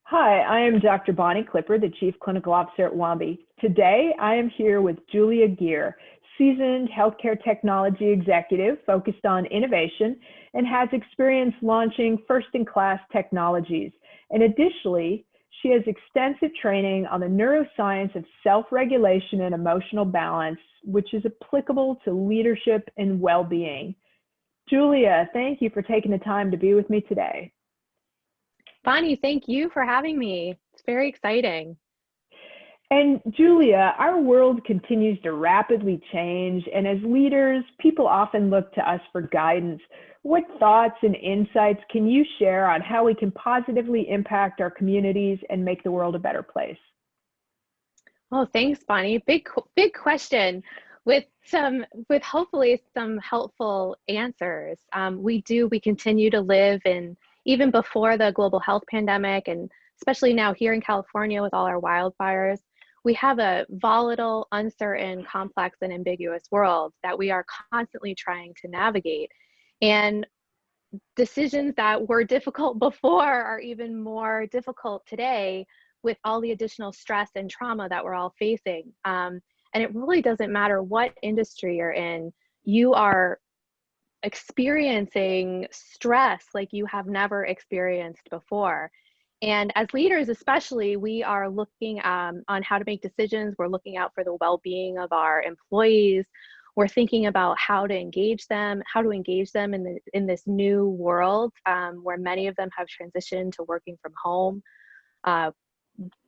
Hi, I am Dr. Bonnie Clipper, the Chief Clinical Officer at Wambi. Today, I am here with Julia Geer, seasoned healthcare technology executive focused on innovation and has experience launching first-in-class technologies. And additionally, she has extensive training on the neuroscience of self-regulation and emotional balance, which is applicable to leadership and well-being. Julia, thank you for taking the time to be with me today. Bonnie, thank you for having me. It's very exciting. And Julia, our world continues to rapidly change, and as leaders, people often look to us for guidance. What thoughts and insights can you share on how we can positively impact our communities and make the world a better place? Oh, thanks, Bonnie. Big question with hopefully some helpful answers. We continue to live in, even before the global health pandemic, and especially now here in California with all our wildfires, we have a volatile, uncertain, complex, and ambiguous world that we are constantly trying to navigate. And decisions that were difficult before are even more difficult today with all the additional stress and trauma that we're all facing. And it really doesn't matter what industry you're in, you are experiencing stress like you have never experienced before. And as leaders, especially, we are looking on how to make decisions. We're looking out for the well-being of our employees. We're thinking about how to engage them in this new world where many of them have transitioned to working from home.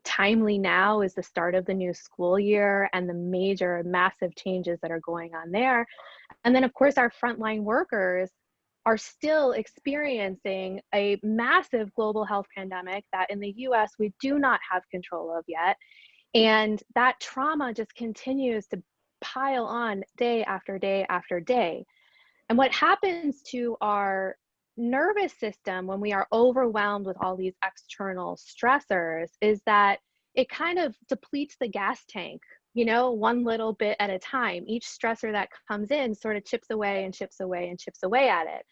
Timely now is the start of the new school year and the major, massive changes that are going on there. And then, of course, our frontline workers are still experiencing a massive global health pandemic that in the US we do not have control of yet. And that trauma just continues to pile on day after day after day. And what happens to our nervous system when we are overwhelmed with all these external stressors is that it kind of depletes the gas tank, one little bit at a time. Each stressor that comes in sort of chips away and chips away and chips away at it.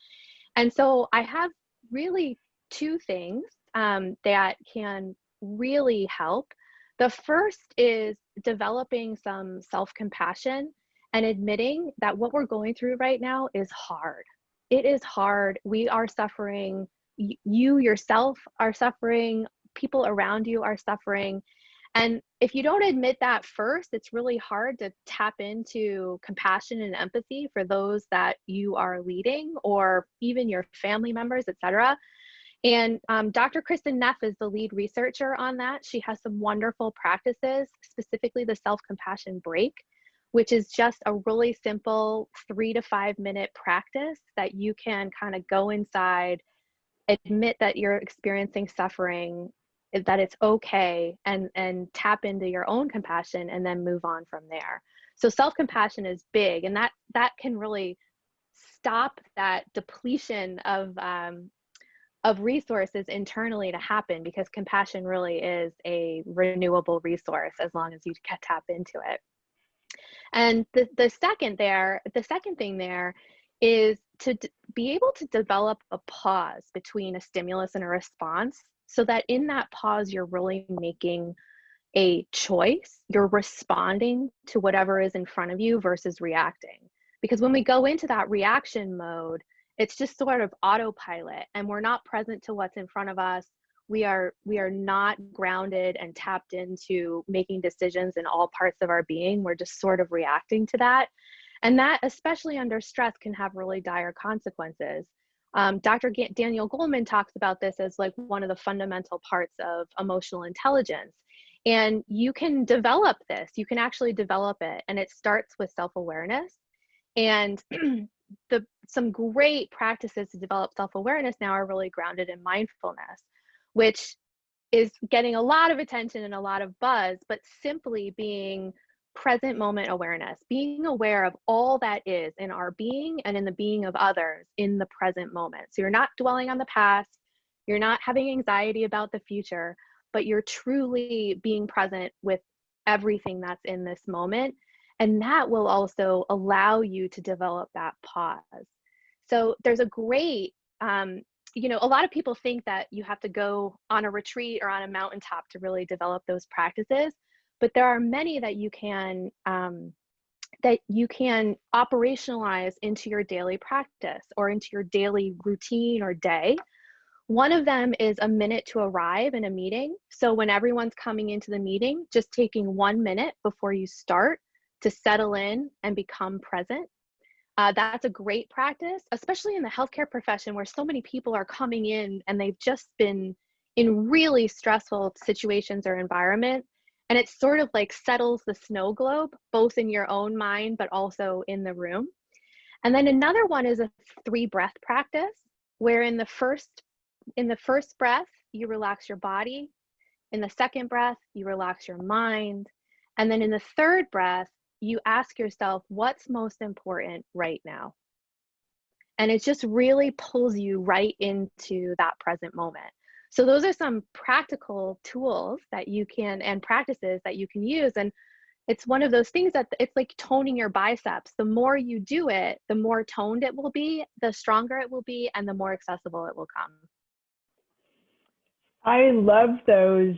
And so I have really two things that can really help. The first is developing some self-compassion and admitting that what we're going through right now is hard. It is hard. We are suffering. You yourself are suffering. People around you are suffering. And if you don't admit that first, it's really hard to tap into compassion and empathy for those that you are leading or even your family members, etc. And Dr. Kristen Neff is the lead researcher on that. She has some wonderful practices, specifically the self-compassion break, which is just a really simple 3 to 5 minute practice that you can kind of go inside, admit that you're experiencing suffering, that it's okay, and tap into your own compassion and then move on from there. So self-compassion is big, and that can really stop that depletion of resources internally to happen, because compassion really is a renewable resource as long as you can tap into it. And the second thing there is to be able to develop a pause between a stimulus and a response, so that in that pause, you're really making a choice. You're responding to whatever is in front of you versus reacting. Because when we go into that reaction mode, it's just sort of autopilot and we're not present to what's in front of us. We are not grounded and tapped into making decisions in all parts of our being. We're just sort of reacting to that. And that, especially under stress, can have really dire consequences. Dr. Daniel Goleman talks about this as like one of the fundamental parts of emotional intelligence. And you can develop this, you can actually develop it. And it starts with self-awareness. And some great practices to develop self-awareness now are really grounded in mindfulness, which is getting a lot of attention and a lot of buzz, but simply being present moment awareness, being aware of all that is in our being and in the being of others in the present moment. So you're not dwelling on the past, you're not having anxiety about the future, but you're truly being present with everything that's in this moment. And that will also allow you to develop that pause. So there's a great you know, a lot of people think that you have to go on a retreat or on a mountaintop to really develop those practices, but there are many that you can operationalize into your daily practice or into your daily routine or day. One of them is a minute to arrive in a meeting. So when everyone's coming into the meeting, just taking 1 minute before you start to settle in and become present. That's a great practice, especially in the healthcare profession where so many people are coming in and they've just been in really stressful situations or environment. And it sort of like settles the snow globe, both in your own mind, but also in the room. And then another one is a 3-breath practice, where in the first breath, you relax your body. In the second breath, you relax your mind. And then in the third breath, you ask yourself, what's most important right now? And it just really pulls you right into that present moment. So those are some practical tools that you can, and practices that you can use. And it's one of those things that it's like toning your biceps. The more you do it, the more toned it will be, the stronger it will be, and the more accessible it will come. I love those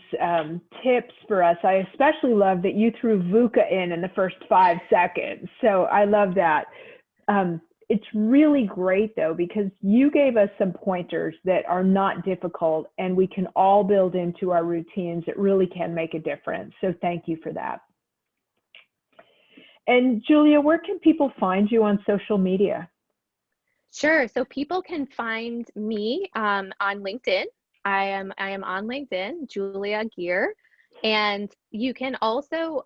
tips for us. I especially love that you threw VUCA in the first 5 seconds. So I love that. It's really great though, because you gave us some pointers that are not difficult and we can all build into our routines. It really can make a difference. So thank you for that. And Julia, where can people find you on social media? Sure. So people can find me on LinkedIn. I am on LinkedIn, Julia Geer, and you can also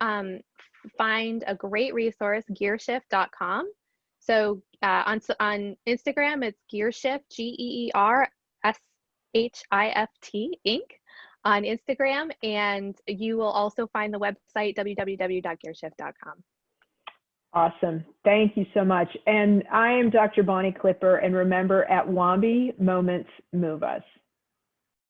find a great resource, gearshift.com. So on Instagram, it's Gearshift, GEERSHIFT Inc. on Instagram, and you will also find the website www.gearshift.com. Awesome. Thank you so much. And I am Dr. Bonnie Clipper, and remember, at Wambi, moments move us.